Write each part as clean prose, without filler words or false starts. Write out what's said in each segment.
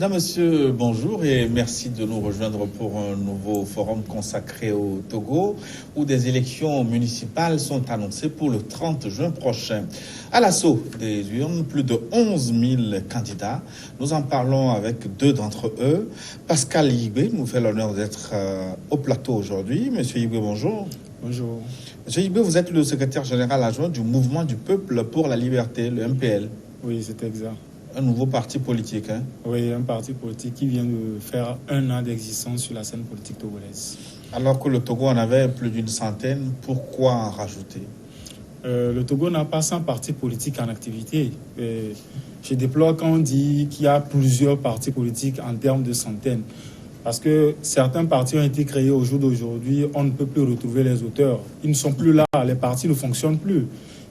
Mesdames, Messieurs, bonjour et merci de nous rejoindre pour un nouveau forum consacré au Togo où des élections municipales sont annoncées pour le 30 juin prochain. À l'assaut des urnes, plus de 11 000 candidats. Nous en parlons avec deux d'entre eux. Pascal Yigbe nous fait l'honneur d'être au plateau aujourd'hui. Monsieur Yigbe, bonjour. Bonjour. Monsieur Yigbe, vous êtes le secrétaire général adjoint du Mouvement du Peuple pour la Liberté, le MPL. Oui, c'est exact. Un nouveau parti politique, hein? Oui, un parti politique qui vient de faire 1 an d'existence sur la scène politique togolaise. Alors que le Togo en avait plus d'une centaine, pourquoi en rajouter? Le Togo n'a pas 100 partis politiques en activité. Je déplore quand on dit qu'il y a plusieurs partis politiques en termes de centaines. Parce que certains partis ont été créés au jour d'aujourd'hui, on ne peut plus retrouver les auteurs. Ils ne sont plus là, les partis ne fonctionnent plus.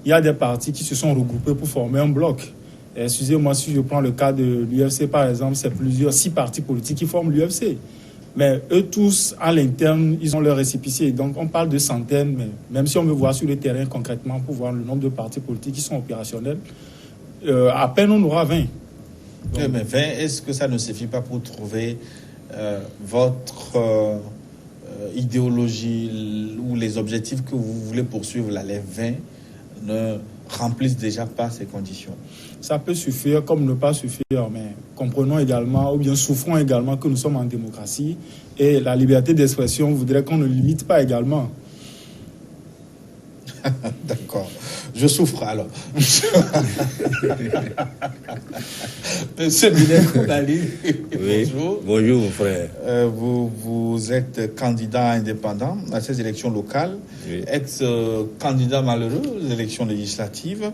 Il y a des partis qui se sont regroupés pour former un bloc. Excusez-moi, si je prends le cas de l'UFC par exemple, c'est 6 partis politiques qui forment l'UFC. Mais eux tous, à l'interne, ils ont leur récépissé. Donc on parle de centaines, mais même si on veut voir sur le terrain concrètement pour voir le nombre de partis politiques qui sont opérationnels, à peine on aura 20. Donc, mais 20, est-ce que ça ne suffit pas pour trouver votre idéologie ou les objectifs que vous voulez poursuivre là, les 20 ne remplissent déjà pas ces conditions? Ça peut suffire comme ne pas suffire, mais comprenons également, ou bien souffrons également que nous sommes en démocratie et la liberté d'expression voudrait qu'on ne limite pas également. D'accord. Je souffre alors. Monsieur Binet Kounali, oui. Bonjour. Bonjour, mon frère. Vous êtes candidat indépendant à ces élections locales, Oui. Ex-candidat malheureux aux élections législatives.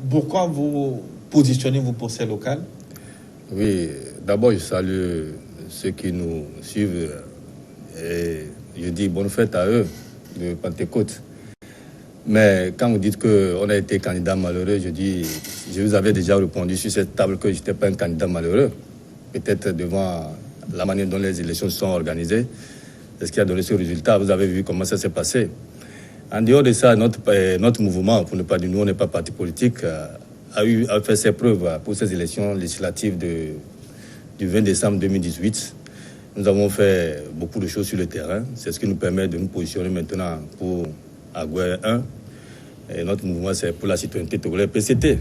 Pourquoi vous positionnez-vous pour ces locales? Oui, d'abord, je salue ceux qui nous suivent et je dis bonne fête à eux de Pentecôte. Mais quand vous dites qu'on a été candidat malheureux, je vous avais déjà répondu sur cette table que je n'étais pas un candidat malheureux. Peut-être devant la manière dont les élections sont organisées, c'est ce qui a donné ce résultat. Vous avez vu comment ça s'est passé. En dehors de ça, notre mouvement, pour ne pas dire nous, on n'est pas parti politique, a fait ses preuves pour ces élections législatives du 20 décembre 2018. Nous avons fait beaucoup de choses sur le terrain. C'est ce qui nous permet de nous positionner maintenant pour Agoué 1. Et notre mouvement, c'est pour la citoyenneté togolaise, PCT.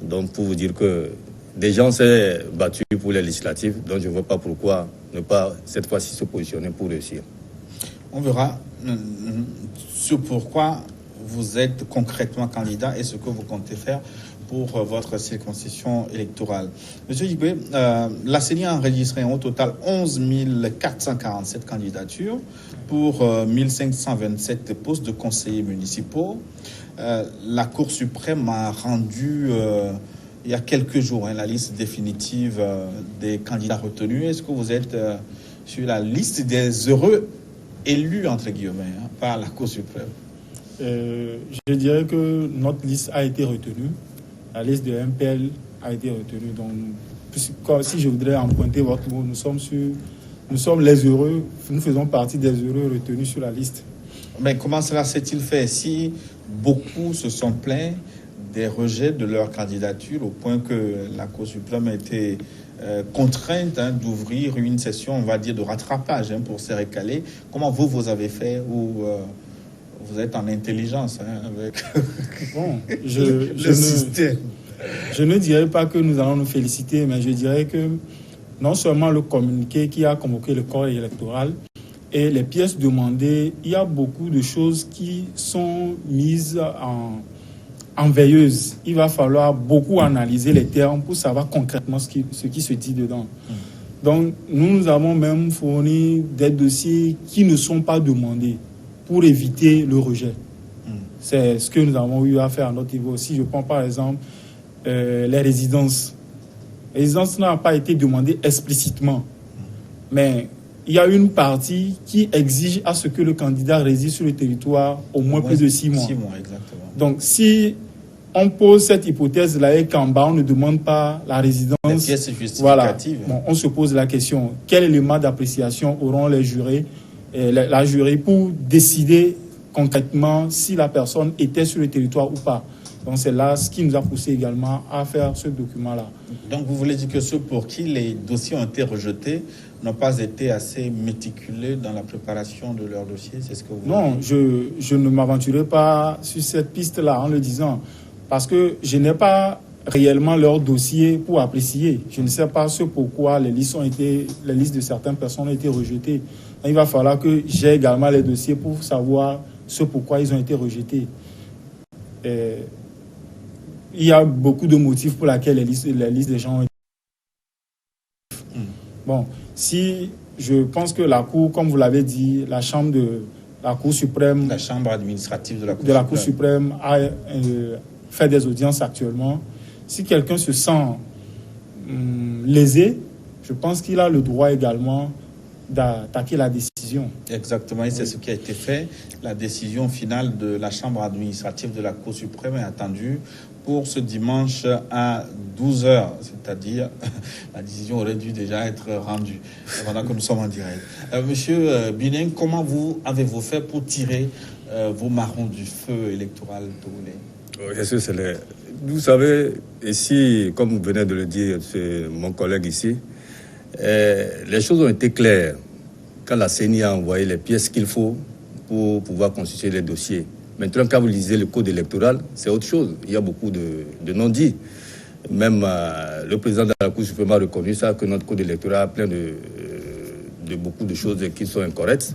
Donc, pour vous dire que des gens s'est battus pour les législatives, donc je ne vois pas pourquoi ne pas, cette fois-ci, se positionner pour réussir. On verra sur pourquoi vous êtes concrètement candidat et ce que vous comptez faire pour votre circonscription électorale. Monsieur Yigbe, la CENI a enregistré au total 11 447 candidatures pour 1527 postes de conseillers municipaux. La Cour suprême a rendu il y a quelques jours la liste définitive des candidats retenus. Est-ce que vous êtes sur la liste des heureux élus, entre guillemets, par la Cour suprême? Je dirais que notre liste a été retenue. La liste de MPL a été retenue. Donc, si je voudrais emprunter votre mot, nous sommes les heureux, nous faisons partie des heureux retenus sur la liste. Mais comment cela s'est-il fait si beaucoup se sont plaints des rejets de leur candidature au point que la Cour suprême a été contrainte d'ouvrir une session, on va dire, de rattrapage pour se récaler? Comment vous avez fait ou vous êtes en intelligence avec bon, le système? Je ne dirais pas que nous allons nous féliciter, mais je dirais que non seulement le communiqué qui a convoqué le corps électoral et les pièces demandées, il y a beaucoup de choses qui sont mises en veilleuse. Il va falloir beaucoup analyser les termes pour savoir concrètement ce qui se dit dedans. Donc, nous avons même fourni des dossiers qui ne sont pas demandés pour éviter le rejet. C'est ce que nous avons eu à faire à notre niveau. Si je prends par exemple les résidences. Les résidences n'ont pas été demandées explicitement. Mais il y a une partie qui exige à ce que le candidat réside sur le territoire au moins plus de 6 mois. 6 mois, exactement. Donc, si on pose cette hypothèse-là et qu'en bas, on ne demande pas la résidence, les pièces justificatives. Voilà, bon, on se pose la question, quel élément d'appréciation auront les jurés, la jury pour décider concrètement si la personne était sur le territoire ou pas. Donc c'est là ce qui nous a poussé également à faire ce document-là. Donc vous voulez dire que ceux pour qui les dossiers ont été rejetés n'ont pas été assez méticuleux dans la préparation de leur dossier, c'est ce que vous Non, je ne m'aventurerai pas sur cette piste-là en le disant, parce que je n'ai pas réellement leur dossier pour apprécier. Je ne sais pas ce pourquoi les listes de certaines personnes ont été rejetées. Donc, il va falloir que j'ai également les dossiers pour savoir ce pourquoi ils ont été rejetés. Il y a beaucoup de motifs pour lesquels les listes des gens ont été. Bon, si je pense que la Cour, comme vous l'avez dit, la Cour suprême, la chambre administrative de la Cour suprême a fait des audiences actuellement. Si quelqu'un se sent lésé, je pense qu'il a le droit également d'attaquer la décision. Exactement, et c'est ce qui a été fait. La décision finale de la chambre administrative de la Cour suprême est attendue pour ce dimanche à 12h, c'est-à-dire la décision aurait dû déjà être rendue pendant que nous sommes en direct. Monsieur Bining, comment avez-vous fait pour tirer vos marrons du feu électoral togolais? Bien sûr, vous savez, ici, comme vous venez de le dire, c'est mon collègue ici, les choses ont été claires quand la CENI a envoyé les pièces qu'il faut pour pouvoir constituer les dossiers. Maintenant, quand vous lisez le code électoral, c'est autre chose. Il y a beaucoup de non-dits. Même le président de la Cour suprême a reconnu ça, que notre code électoral a plein de beaucoup de choses qui sont incorrectes.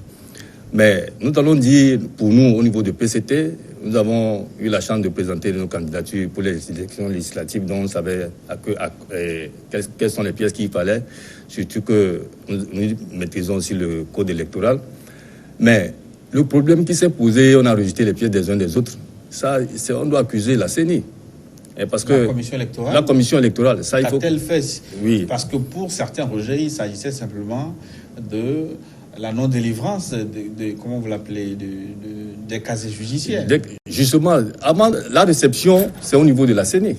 Mais nous allons dire, pour nous, au niveau de PCT, nous avons eu la chance de présenter nos candidatures pour les élections législatives dont on savait quelles sont les pièces qu'il fallait, surtout que nous maîtrisons aussi le code électoral. Mais le problème qui s'est posé, on a rejeté les pièces des uns des autres. Ça, on doit accuser la CENI. Parce que la commission électorale, ça, il faut... A-t-elle fait? Oui. Parce que pour certains rejets, il s'agissait simplement de la non-délivrance comment vous l'appelez, des casiers judiciaires. Justement, avant la réception, c'est au niveau de la CENI.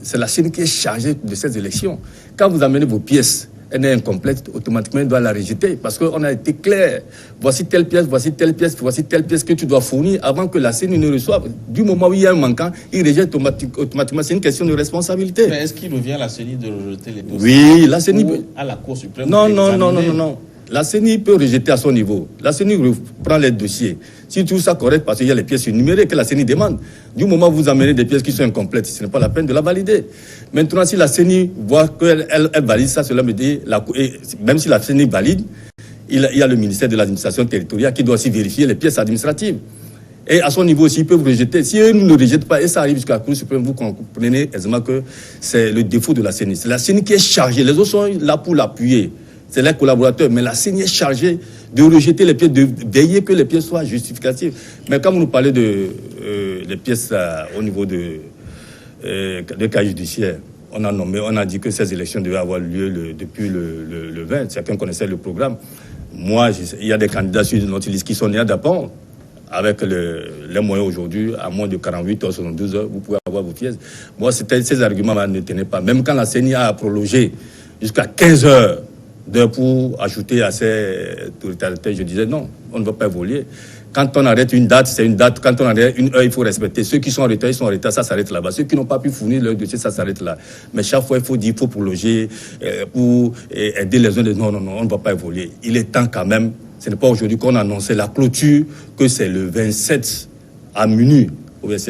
C'est la CENI qui est chargée de ces élections. Quand vous amenez vos pièces, elle est incomplète, automatiquement, elle doit la rejeter. Parce qu'on a été clair. Voici telle pièce, voici telle pièce, voici telle pièce que tu dois fournir avant que la CENI ne reçoive. Du moment où il y a un manquant, il rejette automatiquement. C'est une question de responsabilité. Mais est-ce qu'il revient à la CENI de rejeter les dossiers? Oui, la CENI... à la Cour suprême? Non. La CENI peut rejeter à son niveau. La CENI reprend les dossiers. Si tout ça correct, parce qu'il y a les pièces numérées que la CENI demande. Du moment où vous amenez des pièces qui sont incomplètes, ce n'est pas la peine de la valider. Maintenant, si la CENI voit qu'elle valide ça, cela me dit, même si la CENI valide, il y a le ministère de l'administration territoriale qui doit aussi vérifier les pièces administratives. Et à son niveau aussi, ils peuvent rejeter. Si eux ne rejettent pas, et ça arrive jusqu'à la Cour suprême, vous comprenez aisément que c'est le défaut de la CENI. C'est la CENI qui est chargée. Les autres sont là pour l'appuyer. C'est les collaborateurs, mais la CENI est chargée de rejeter les pièces, de veiller que les pièces soient justificatives. Mais quand vous nous parlez des pièces au niveau des cas judiciaires, on a dit que ces élections devaient avoir lieu depuis le 20. Chacun connaissait le programme. Moi, il y a des candidats sur notre liste qui sont nés à Dapon. Avec les moyens aujourd'hui, à moins de 48 heures, 72 heures, vous pouvez avoir vos pièces. Moi, ces arguments ne tenaient pas. Même quand la CENI a prolongé jusqu'à 15 heures, pour ajouter à ces autorités, je disais non, on ne va pas évoluer. Quand on arrête une date, c'est une date. Quand on arrête une heure, il faut respecter. Ceux qui sont en retard, ils sont en retard, ça s'arrête là-bas. Ceux qui n'ont pas pu fournir leur dossier, ça s'arrête là. Mais chaque fois, il faut dire, il faut prolonger pour aider les uns les autres. Non, on ne va pas évoluer. Il est temps quand même. Ce n'est pas aujourd'hui qu'on a annoncé la clôture, que c'est le 27 à minuit.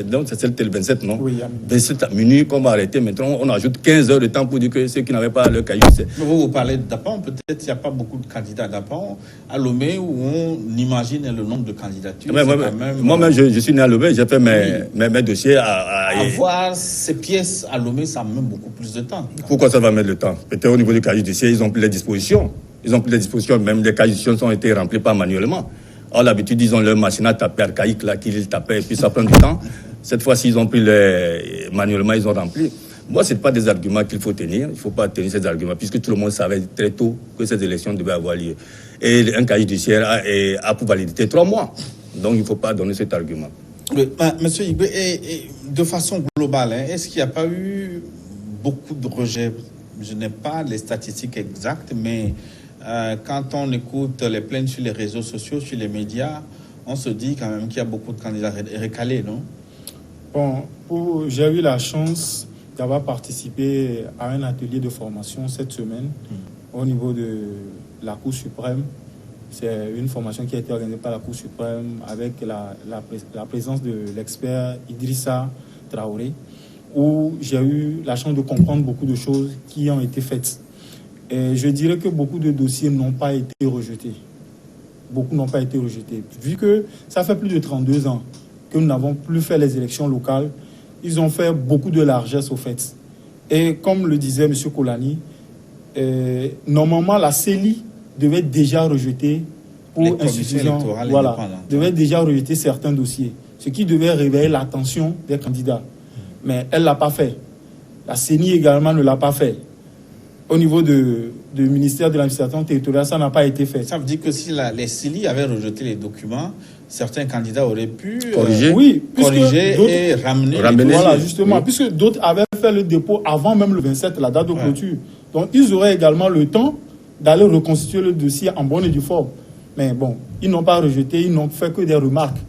Donc, c'était le 27, non? Oui, 27 à minuit qu'on va arrêter. Maintenant, on ajoute 15 heures de temps pour dire que ceux qui n'avaient pas leur cahier... Vous parlez d'Apon, peut-être qu'il n'y a pas beaucoup de candidats d'Apon. À Lomé, où on imagine le nombre de candidatures. Moi-même, je suis né à Lomé, j'ai fait mes dossiers à avoir ces pièces à Lomé, ça met beaucoup plus de temps. Pourquoi ça va mettre le temps? Peut-être au niveau du cahier judiciaire, ils ont pris les dispositions. Même les cahiers judiciaires ont été remplis pas manuellement. Or, l'habitude, ils ont leur machine à taper archaïque là, qu'ils tapaient, et puis ça prend du temps. Cette fois-ci, ils ont pris manuellement, ils ont rempli. Moi, ce n'est pas des arguments qu'il faut tenir. Il ne faut pas tenir ces arguments, puisque tout le monde savait très tôt que ces élections devaient avoir lieu. Et un cahier judiciaire a pour validité 3 mois. Donc, il ne faut pas donner cet argument. Monsieur Igbe, de façon globale, est-ce qu'il n'y a pas eu beaucoup de rejets? Je n'ai pas les statistiques exactes, mais quand on écoute les plaintes sur les réseaux sociaux, sur les médias, on se dit quand même qu'il y a beaucoup de candidats récalés, non? Bon, j'ai eu la chance d'avoir participé à un atelier de formation cette semaine au niveau de la Cour suprême. C'est une formation qui a été organisée par la Cour suprême avec la présence de l'expert Idrissa Traoré, où j'ai eu la chance de comprendre beaucoup de choses qui ont été faites. Et je dirais que beaucoup de dossiers n'ont pas été rejetés. Beaucoup n'ont pas été rejetés. Vu que ça fait plus de 32 ans que nous n'avons plus fait les élections locales, ils ont fait beaucoup de largesse au fait. Et comme le disait M. Kolani, normalement la CELI devait déjà rejeter pour insuffisance, voilà, devait déjà rejeter certains dossiers, ce qui devait réveiller l'attention des candidats. Mais elle ne l'a pas fait. La CENI également ne l'a pas fait. Au niveau du ministère de l'administration territoriale, ça n'a pas été fait. Ça veut dire que si les CELI avaient rejeté les documents, certains candidats auraient pu corriger et ramener. Voilà, justement, oui. Puisque d'autres avaient fait le dépôt avant même le 27, la date de clôture. Donc, ils auraient également le temps d'aller reconstituer le dossier en bonne et due forme. Mais bon, ils n'ont pas rejeté, ils n'ont fait que des remarques.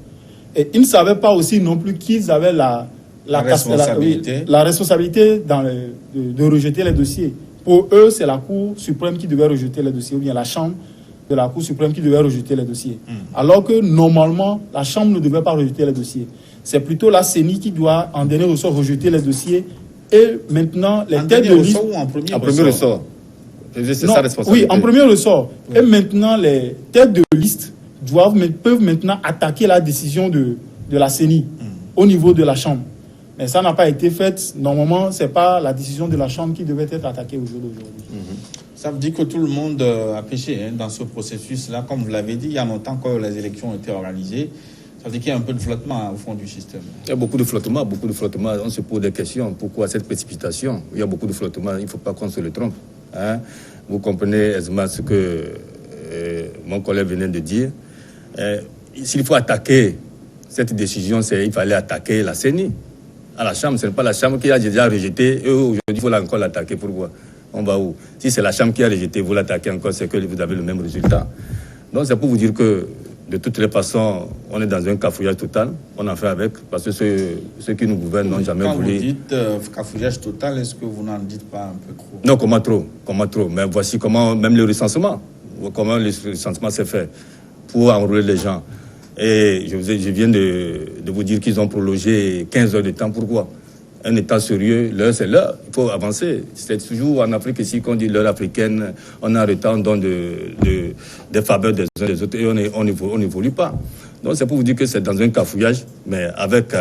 Et ils ne savaient pas aussi non plus qu'ils avaient la responsabilité de rejeter les dossiers. Pour eux, c'est la Cour suprême qui devait rejeter les dossiers, ou bien la Chambre de la Cour suprême qui devait rejeter les dossiers. Alors que normalement, la Chambre ne devait pas rejeter les dossiers. C'est plutôt la CENI qui doit, en dernier ressort, rejeter les dossiers. Et maintenant, les têtes de liste... En premier ressort. C'est sa responsabilité. Oui, en premier ressort. Oui. Et maintenant, les têtes de liste peuvent maintenant attaquer la décision de la CENI au niveau de la Chambre. Mais ça n'a pas été fait. Normalement, ce n'est pas la décision de la Chambre qui devait être attaquée au jour d'aujourd'hui. Ça veut dire que tout le monde a péché dans ce processus-là. Comme vous l'avez dit, il y a longtemps que les élections ont été organisées. Ça veut dire qu'il y a un peu de flottement au fond du système. Il y a beaucoup de flottement, beaucoup de flottement. On se pose des questions. Pourquoi cette précipitation? Il y a beaucoup de flottement. Il ne faut pas qu'on se le trompe. Hein? Vous comprenez aisément ce que mon collègue venait de dire. S'il faut attaquer cette décision, il fallait attaquer la CENI. À la Chambre, ce n'est pas la Chambre qui a déjà rejeté. Et aujourd'hui, il faut encore l'attaquer. Pourquoi? On va où? Si c'est la Chambre qui a rejeté, vous l'attaquez encore, c'est que vous avez le même résultat. Donc, c'est pour vous dire que, de toutes les façons, on est dans un cafouillage total. On en fait avec, parce que ceux qui nous gouvernent n'ont jamais voulu... Quand vous dites cafouillage total, est-ce que vous n'en dites pas un peu trop? Non, comment trop? Mais voici comment, même le recensement, comment le recensement s'est fait pour enrôler les gens. Et je viens de vous dire qu'ils ont prolongé 15 heures de temps. Pourquoi? Un État sérieux, l'heure c'est l'heure. Il faut avancer. C'est toujours en Afrique ici qu'on dit l'heure africaine. On a un retard, on donne des faveurs des uns des autres et on n'évolue pas. Donc c'est pour vous dire que c'est dans un cafouillage, mais avec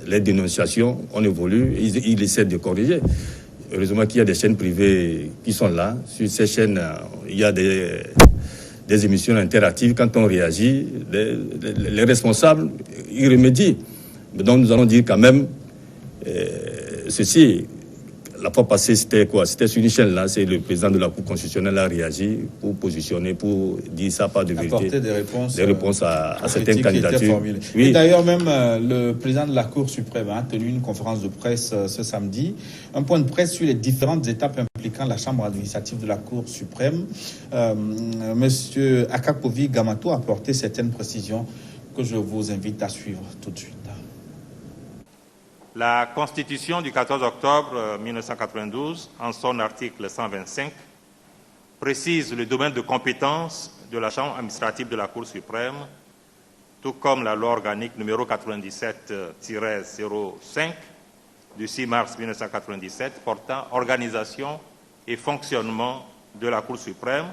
les dénonciations, on évolue. Ils essaient de corriger. Heureusement qu'il y a des chaînes privées qui sont là. Sur ces chaînes, il y a des émissions interactives. Quand on réagit, les responsables y remédient. Donc nous allons dire quand même ceci. La fois passée, c'était quoi? C'était sur une chaîne là, c'est le président de la Cour constitutionnelle a réagi pour positionner, pour dire ça pas de vérité. Apporter des réponses à certaines candidatures. Oui. Et d'ailleurs même le président de la Cour suprême a tenu une conférence de presse ce samedi, un point de presse sur les différentes étapes impliquant la Chambre administrative de la Cour suprême. Monsieur Akakovi Gamato a apporté certaines précisions que je vous invite à suivre tout de suite. La Constitution du 14 octobre 1992, en son article 125, précise le domaine de compétence de la Chambre administrative de la Cour suprême, tout comme la loi organique numéro 97-05 du 6 mars 1997 portant organisation et fonctionnement de la Cour suprême,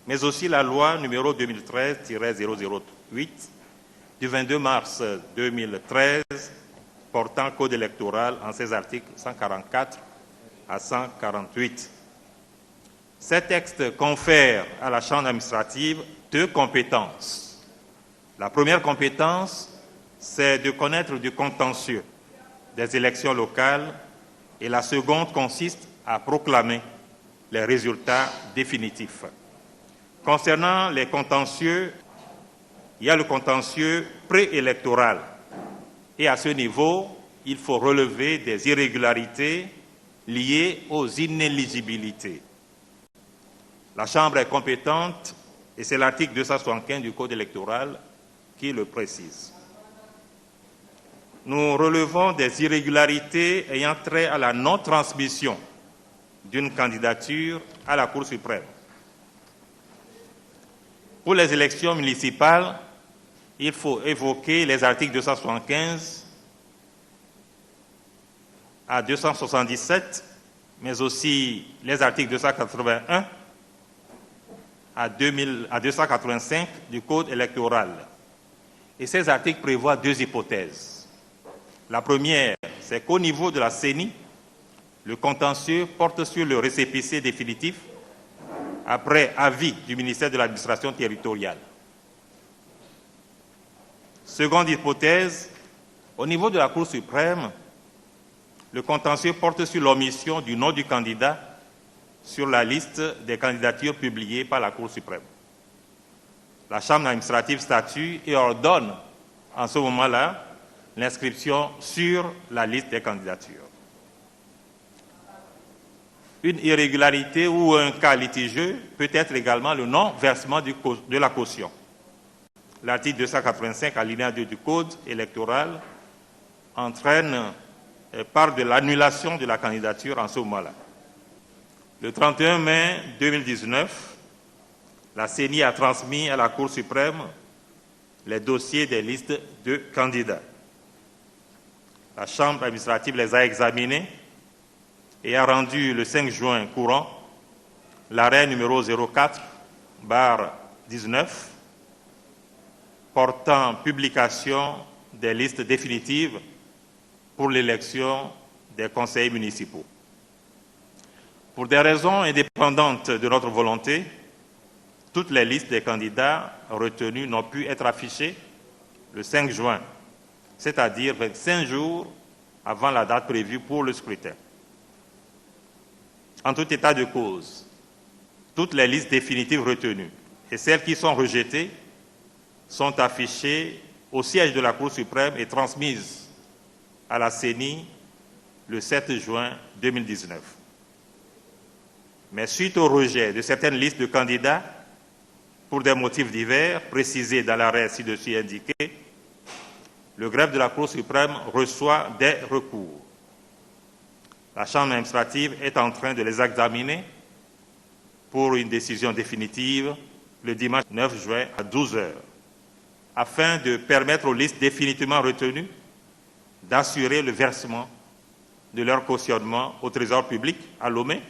mais aussi la loi numéro 2013-008 du 22 mars 2013 portant code électoral en ses articles 144 à 148. Ces textes confèrent à la Chambre administrative deux compétences. La première compétence, c'est de connaître du contentieux des élections locales et la seconde consiste à proclamer les résultats définitifs. Concernant les contentieux, il y a le contentieux préélectoral. Et à ce niveau, il faut relever des irrégularités liées aux inéligibilités. La Chambre est compétente et c'est l'article 275 du Code électoral qui le précise. nous relevons des irrégularités ayant trait à la non-transmission d'une candidature à la Cour suprême. Pour les élections municipales, il faut évoquer les articles 275 à 277, mais aussi les articles 281 à 285 du Code électoral. Et ces articles prévoient deux hypothèses. La première, c'est qu'au niveau de la CENI, le contentieux porte sur le récépissé définitif après avis du ministère de l'Administration territoriale. Seconde hypothèse, au niveau de la Cour suprême, le contentieux porte sur l'omission du nom du candidat sur la liste des candidatures publiées par la Cour suprême. La Chambre administrative statue et ordonne en ce moment-là l'inscription sur la liste des candidatures. Une irrégularité ou un cas litigieux peut être également le non-versement de la caution. L'article 285, alinéa 2 du Code électoral entraîne part de l'annulation de la candidature en ce moment-là. Le 31 mai 2019, la CENI a transmis à la Cour suprême les dossiers des listes de candidats. La Chambre administrative les a examinés et a rendu le 5 juin courant l'arrêt numéro 04/19 portant publication des listes définitives pour l'élection des conseillers municipaux. Pour des raisons indépendantes de notre volonté, toutes les listes des candidats retenus n'ont pu être affichées le 5 juin, c'est-à-dire 25 jours avant la date prévue pour le scrutin. En tout état de cause, toutes les listes définitives retenues et celles qui sont rejetées sont affichées au siège de la Cour suprême et transmises à la CENI le 7 juin 2019. Mais suite au rejet de certaines listes de candidats, pour des motifs divers précisés dans l'arrêt ci-dessus indiqué, le greffe de la Cour suprême reçoit des recours. La Chambre administrative est en train de les examiner pour une décision définitive le dimanche 9 juin à 12 h, afin de permettre aux listes définitivement retenues d'assurer le versement de leur cautionnement au Trésor public à Lomé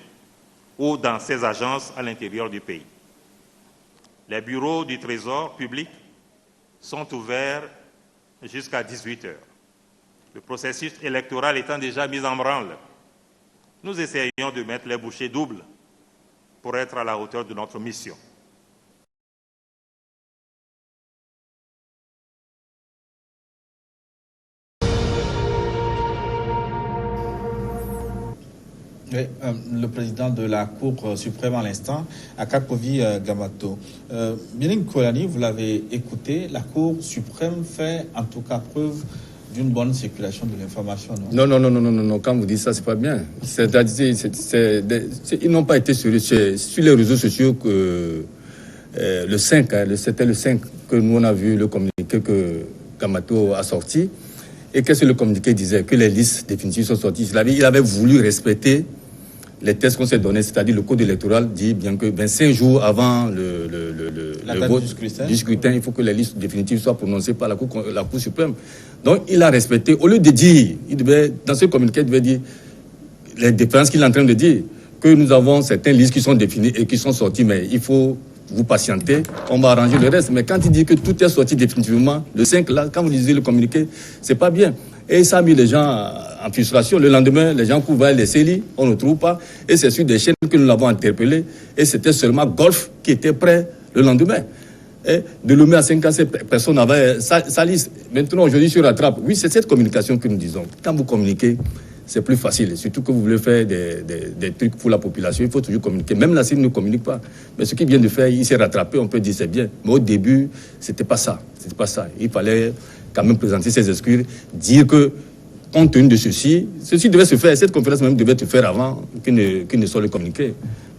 ou dans ses agences à l'intérieur du pays. Les bureaux du Trésor public sont ouverts jusqu'à 18 h. Le processus électoral étant déjà mis en branle, nous essayons de mettre les bouchées doubles pour être à la hauteur de notre mission. Oui, le président de la Cour suprême à l'instant, Akakovi Gamato. Biring Kolani, vous l'avez écouté, la Cour suprême fait en tout cas preuve d'une bonne circulation de l'information. Non, quand vous dites ça, c'est pas bien. Ils n'ont pas été sur les réseaux sociaux que le 5, c'était le 5 que nous on a vu le communiqué que Gamato a sorti. Et qu'est-ce que le communiqué disait? Que les listes définitives sont sorties. Il avait voulu respecter les tests qu'on s'est donnés, c'est-à-dire le code électoral dit bien que 25 jours avant le vote du scrutin, il faut que les listes définitives soient prononcées par la Cour suprême. Donc il a respecté. Au lieu de dire, dans ce communiqué, il devait dire les différences qu'il est en train de dire, que nous avons certaines listes qui sont définies et qui sont sorties, mais il faut vous patienter, on va arranger le reste. Mais quand il dit que tout est sorti définitivement, le 5, là, quand vous lisez le communiqué, c'est pas bien. Et ça a mis les gens en frustration. Le lendemain, les gens courent vers les CELI, on ne trouve pas. Et c'est sur des chaînes que nous l'avons interpellé. Et c'était seulement Golf qui était prêt le lendemain. Et de Lomé à 5 ans, personne n'avait sa liste. Maintenant, aujourd'hui, sur Rattrape, oui, c'est cette communication que nous disons. Quand vous communiquez, c'est plus facile. Surtout que vous voulez faire des trucs pour la population, il faut toujours communiquer. Même la CENI ne communique pas. Mais ce qu'il vient de faire, il s'est rattrapé, on peut dire c'est bien. Mais au début, c'était pas ça. Il fallait quand même présenter ses excuses, dire que, compte tenu de ceci devait se faire, cette conférence même devait se faire avant qu'il ne soit le communiqué.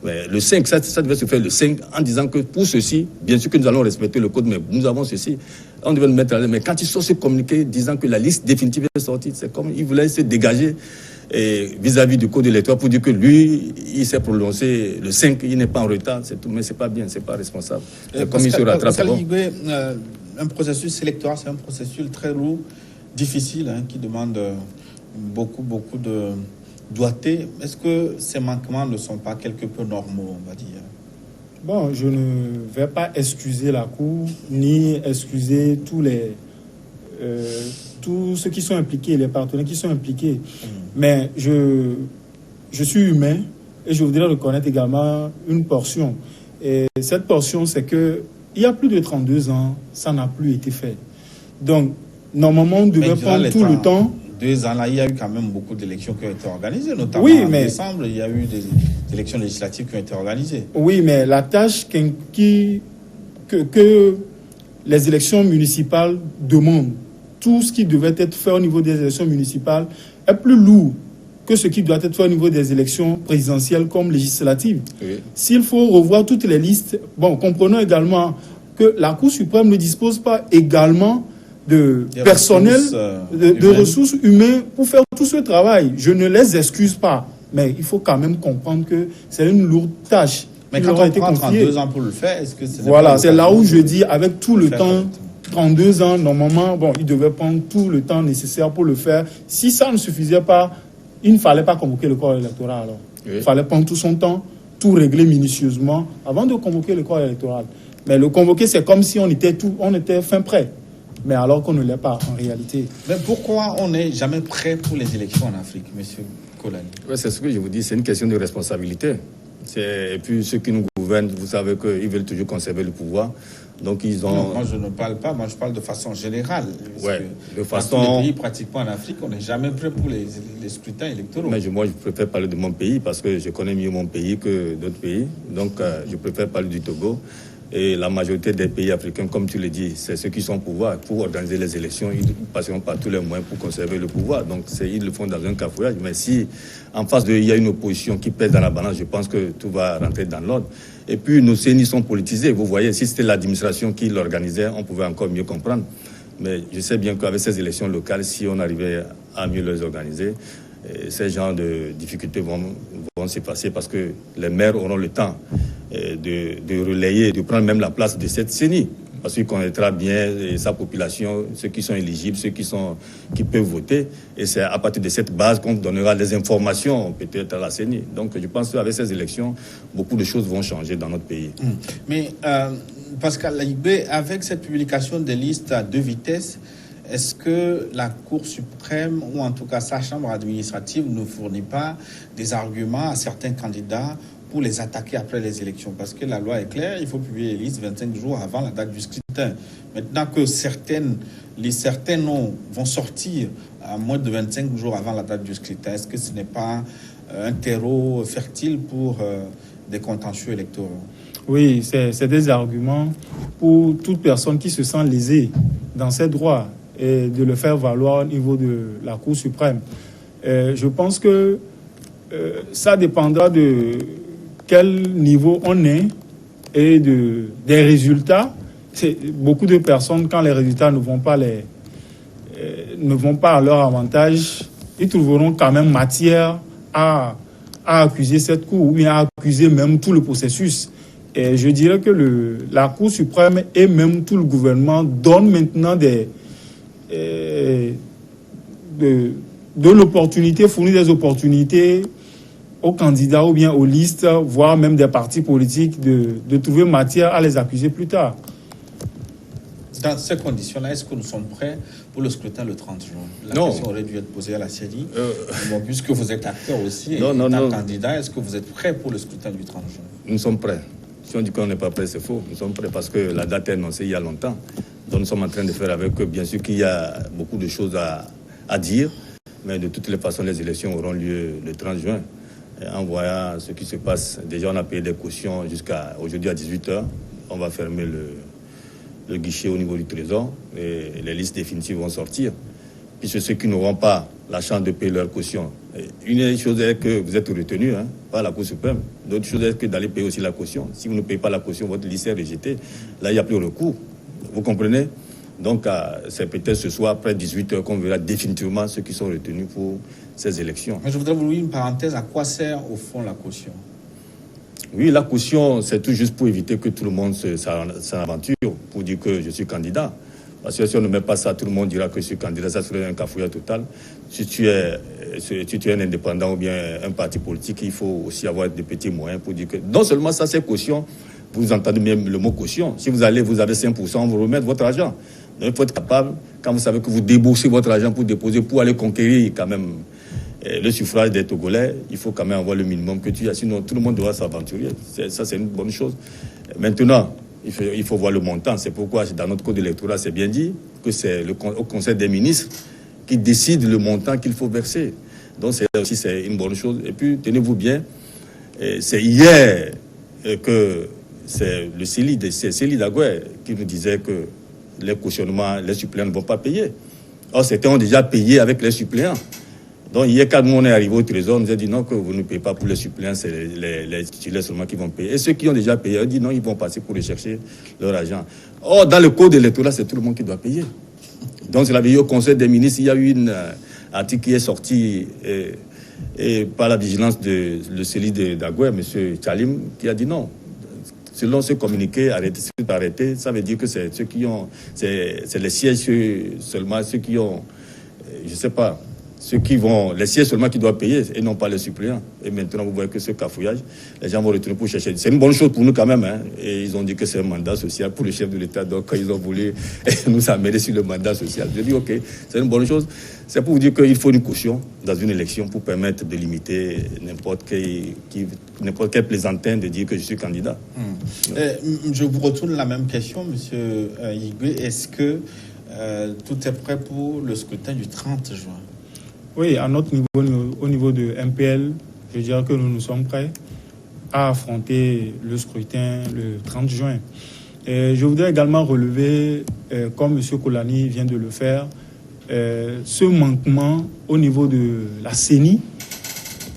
Mais le 5, ça devait se faire le 5 en disant que pour ceci, bien sûr que nous allons respecter le code, mais nous avons ceci. On devait le mettre à l'aise. Mais quand ils sont se communiquer disant que la liste définitive est sortie, c'est comme ils voulaient se dégager vis-à-vis du code électoral pour dire que lui, il s'est prononcé le 5, il n'est pas en retard, c'est tout. Mais c'est pas bien, c'est pas responsable. Comme il se rattrape, c'est bon. Un processus électoral, c'est un processus très lourd, difficile, hein, qui demande beaucoup de doigté. Est-ce que ces manquements ne sont pas quelque peu normaux, on va dire? Bon, je ne vais pas excuser la Cour, ni excuser tous ceux qui sont impliqués, les partenaires qui sont impliqués. Mais je suis humain et je voudrais reconnaître également une portion. Et cette portion, c'est que il y a plus de 32 ans, ça n'a plus été fait. Donc, normalement, on devait prendre tout le temps. 2 ans là, il y a eu quand même beaucoup d'élections qui ont été organisées, notamment en décembre, il y a eu des élections législatives qui ont été organisées. Oui, mais la tâche que les élections municipales demandent, tout ce qui devait être fait au niveau des élections municipales est plus lourd que ce qui doit être fait au niveau des élections présidentielles comme législatives. Oui. S'il faut revoir toutes les listes, bon, comprenons également que la Cour suprême ne dispose pas également de personnel, de ressources humaines pour faire tout ce travail. Je ne les excuse pas, mais il faut quand même comprendre que c'est une lourde tâche. Mais quand on prend 32 ans pour le faire, est-ce que c'est... Voilà, c'est là où je dis, avec tout le temps, 32 ans, normalement, bon, il devait prendre tout le temps nécessaire pour le faire. Si ça ne suffisait pas, il ne fallait pas convoquer le corps électoral. Alors. Oui. Il fallait prendre tout son temps, tout régler minutieusement avant de convoquer le corps électoral. Mais le convoquer, c'est comme si on était fin prêt. Mais alors qu'on ne l'est pas en réalité. Mais pourquoi on n'est jamais prêt pour les élections en Afrique, M. Kolani? Ouais, c'est ce que je vous dis, c'est une question de responsabilité. Et puis ceux qui nous gouvernent, vous savez qu'ils veulent toujours conserver le pouvoir. Donc ils ont... Non, moi je ne parle pas, moi je parle de façon générale. Ouais, de façon... Dans tous les pays pratiquement en Afrique, on n'est jamais prêt pour les scrutins électoraux. Mais moi je préfère parler de mon pays parce que je connais mieux mon pays que d'autres pays. Donc je préfère parler du Togo. Et la majorité des pays africains, comme tu le dis, c'est ceux qui sont au pouvoir. Pour organiser les élections, ils passeront par tous les moyens pour conserver le pouvoir. Donc, ils le font dans un cafouillage. Mais si, en face d'eux, il y a une opposition qui pèse dans la balance, je pense que tout va rentrer dans l'ordre. Et puis, nos CENI sont politisés. Vous voyez, si c'était l'administration qui l'organisait, on pouvait encore mieux comprendre. Mais je sais bien qu'avec ces élections locales, si on arrivait à mieux les organiser, ces genres de difficultés vont s'effacer parce que les maires auront le temps de relayer, de prendre même la place de cette CENI. Parce qu'il connaîtra bien sa population, ceux qui sont éligibles, ceux qui peuvent voter. Et c'est à partir de cette base qu'on donnera des informations peut-être à la CENI. Donc je pense qu'avec ces élections, beaucoup de choses vont changer dans notre pays. Mais Pascal Laïgbé, avec cette publication des listes à 2 vitesses, est-ce que la Cour suprême, ou en tout cas sa chambre administrative, ne fournit pas des arguments à certains candidats pour les attaquer après les élections? Parce que la loi est claire, il faut publier les listes 25 jours avant la date du scrutin. Maintenant que certains noms vont sortir à moins de 25 jours avant la date du scrutin, est-ce que ce n'est pas un terreau fertile pour des contentieux électoraux? Oui, c'est des arguments pour toute personne qui se sent lésée dans ses droits et de le faire valoir au niveau de la Cour suprême. Je pense que ça dépendra de quel niveau on est et des résultats. Beaucoup de personnes, quand les résultats ne vont pas à leur avantage, ils trouveront quand même matière à accuser cette Cour ou bien à accuser même tout le processus. Et je dirais que la Cour suprême et même tout le gouvernement donnent maintenant de l'opportunité, fournit des opportunités aux candidats ou bien aux listes, voire même des partis politiques de trouver matière à les accuser plus tard. Dans ces conditions-là, est-ce que nous sommes prêts pour le scrutin le 30 juin? La question aurait dû être posée à la CENI. Bon, puisque vous êtes acteur aussi et candidat, est-ce que vous êtes prêts pour le scrutin du 30 juin? Nous sommes prêts. Si on dit qu'on n'est pas prêt, c'est faux. Nous sommes prêts parce que la date est annoncée il y a longtemps. Donc nous sommes en train de faire avec eux. Bien sûr qu'il y a beaucoup de choses à dire, mais de toutes les façons, les élections auront lieu le 30 juin. Et en voyant ce qui se passe, déjà on a payé des cautions jusqu'à aujourd'hui à 18h. On va fermer le guichet au niveau du Trésor et les listes définitives vont sortir. puisque ceux qui n'auront pas la chance de payer leur caution. Une chose est que vous êtes retenu par la Cour suprême. L'autre chose est que d'aller payer aussi la caution. Si vous ne payez pas la caution, votre liste est rejetée. Là, il n'y a plus recours. Vous comprenez? Donc, c'est peut-être ce soir, après 18h, qu'on verra définitivement ceux qui sont retenus pour ces élections. Mais je voudrais vous ouvrir une parenthèse. À quoi sert, au fond, la caution? Oui, la caution, c'est tout juste pour éviter que tout le monde s'aventure, pour dire que je suis candidat. Parce que si on ne met pas ça, tout le monde dira que je suis candidat. Ça serait un cafouillage total. Si tu es un indépendant ou bien un parti politique, il faut aussi avoir des petits moyens pour dire que non seulement ça, c'est caution, vous entendez même le mot caution. Si vous allez, vous avez 5%, on vous remet votre argent. Donc, il faut être capable, quand vous savez que vous déboursez votre argent pour déposer, pour aller conquérir quand même le suffrage des Togolais, il faut quand même avoir le minimum que tu as. Sinon, tout le monde doit s'aventurer. Ça, c'est une bonne chose. Maintenant, il faut voir le montant. C'est pourquoi, dans notre code électoral, c'est bien dit que c'est au Conseil des ministres qui décide le montant qu'il faut verser. Donc, c'est une bonne chose. Et puis, tenez-vous bien, c'est hier que c'est le CELI, c'est Célie Dagoué qui nous disait que les cautionnements, les suppléants ne vont pas payer. Or, certains ont déjà payé avec les suppléants. Donc, hier, quand on est arrivé au Trésor, on nous a dit non, que vous ne payez pas pour les suppléants, c'est les titulaires seulement qui vont payer. Et ceux qui ont déjà payé, on dit non, ils vont passer pour rechercher leur argent. Or, dans le code électoral, c'est tout le monde qui doit payer. Donc, c'est la veille au Conseil des ministres, il y a eu une article qui est sorti et par la vigilance de le CELI d'Agoué, M. Tchalim, qui a dit non. Selon ce communiqué, arrêté, ça veut dire que c'est ceux qui ont, c'est les sièges seulement, ceux qui ont, je ne sais pas, ceux qui vont, les sièges seulement qui doivent payer et non pas les suppléants. Et maintenant, vous voyez que ce cafouillage, les gens vont retourner pour chercher. C'est une bonne chose pour nous quand même. Et ils ont dit que c'est un mandat social pour le chef de l'État. Donc, quand ils ont voulu nous amener sur le mandat social, je dis OK, c'est une bonne chose. C'est pour vous dire qu'il faut une caution dans une élection pour permettre de limiter n'importe quel plaisantin de dire que je suis candidat. Je vous retourne la même question, M. Yigwe. Est-ce que tout est prêt pour le scrutin du 30 juin? Oui, à notre niveau, au niveau de MPL, je dirais que nous sommes prêts à affronter le scrutin le 30 juin. Et je voudrais également relever, comme M. Kolani vient de le faire, ce manquement au niveau de la CENI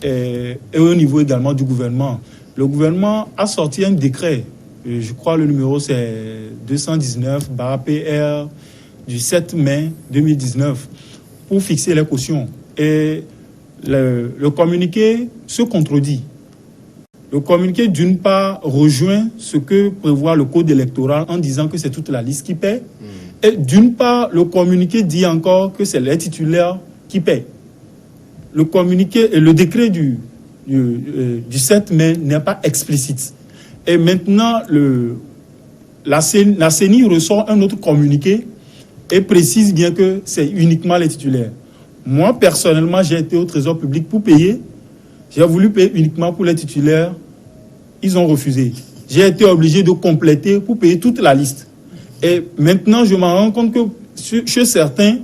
et au niveau également du gouvernement. Le gouvernement a sorti un décret, je crois le numéro c'est 219/PR du 7 mai 2019 pour fixer les cautions. Et le communiqué se contredit. Le communiqué, d'une part, rejoint ce que prévoit le code électoral en disant que c'est toute la liste qui paie. Et d'une part, le communiqué dit encore que c'est les titulaires qui paient. Le communiqué et le décret du 7 mai n'est pas explicite. Et maintenant, la CENI ressort un autre communiqué et précise bien que c'est uniquement les titulaires. Moi, personnellement, j'ai été au Trésor public pour payer. J'ai voulu payer uniquement pour les titulaires. Ils ont refusé. J'ai été obligé de compléter pour payer toute la liste. Et maintenant, je m'en rends compte que chez certains,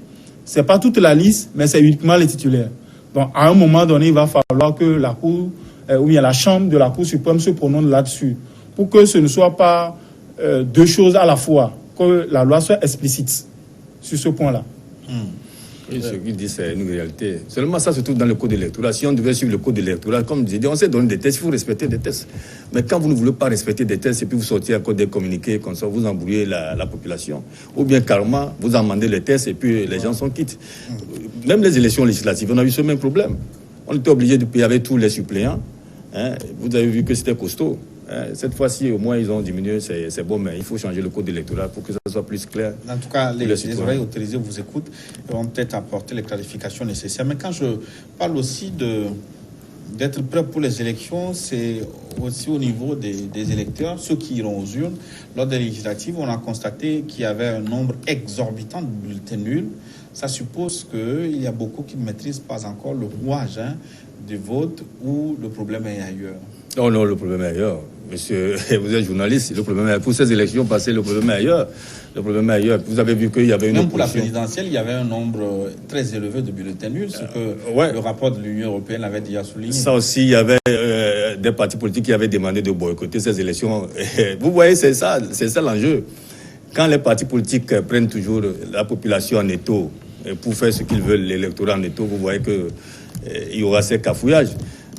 ce n'est pas toute la liste, mais c'est uniquement les titulaires. Donc, à un moment donné, il va falloir que la Cour, ou bien la Chambre de la Cour suprême se prononce là-dessus, pour que ce ne soit pas deux choses à la fois, que la loi soit explicite sur ce point-là. Oui, ce qu'il dit, c'est une réalité. Seulement ça se trouve dans le code électoral. Si on devait suivre le code électoral, comme je dis, on s'est donné des tests, il faut respecter des tests. Mais quand vous ne voulez pas respecter des tests et puis vous sortez encore des communiqués comme ça, vous embrouillez la population. Ou bien carrément, vous amendez les tests et puis les gens sont quittes. Même les élections législatives, on a eu ce même problème. On était obligé de payer avec tous les suppléants. Vous avez vu que c'était costaud. Cette fois-ci, au moins, ils ont diminué, c'est bon, mais il faut changer le code électoral pour que ça soit plus clair. En tout cas, les oreilles autorisées vous écoutent et vont peut-être apporter les clarifications nécessaires. Mais quand je parle aussi d'être prêt pour les élections, c'est aussi au niveau des électeurs, ceux qui iront aux urnes. Lors des législatives, on a constaté qu'il y avait un nombre exorbitant de bulletins nuls. Ça suppose qu'il y a beaucoup qui ne maîtrisent pas encore le rouage du vote, ou le problème est ailleurs. Oh non, le problème est ailleurs. Monsieur, vous êtes journaliste, le problème est ailleurs. Pour ces élections passées, le problème est ailleurs. Le problème est ailleurs. Vous avez vu qu'il y avait une Même pour la présidentielle, il y avait un nombre très élevé de bulletins nuls, ce que le rapport de l'Union européenne avait déjà souligné. Ça aussi, il y avait des partis politiques qui avaient demandé de boycotter ces élections. Vous voyez, c'est ça l'enjeu. Quand les partis politiques prennent toujours la population en étau, pour faire ce qu'ils veulent, l'électorat en étau, vous voyez qu'il y aura ces cafouillages.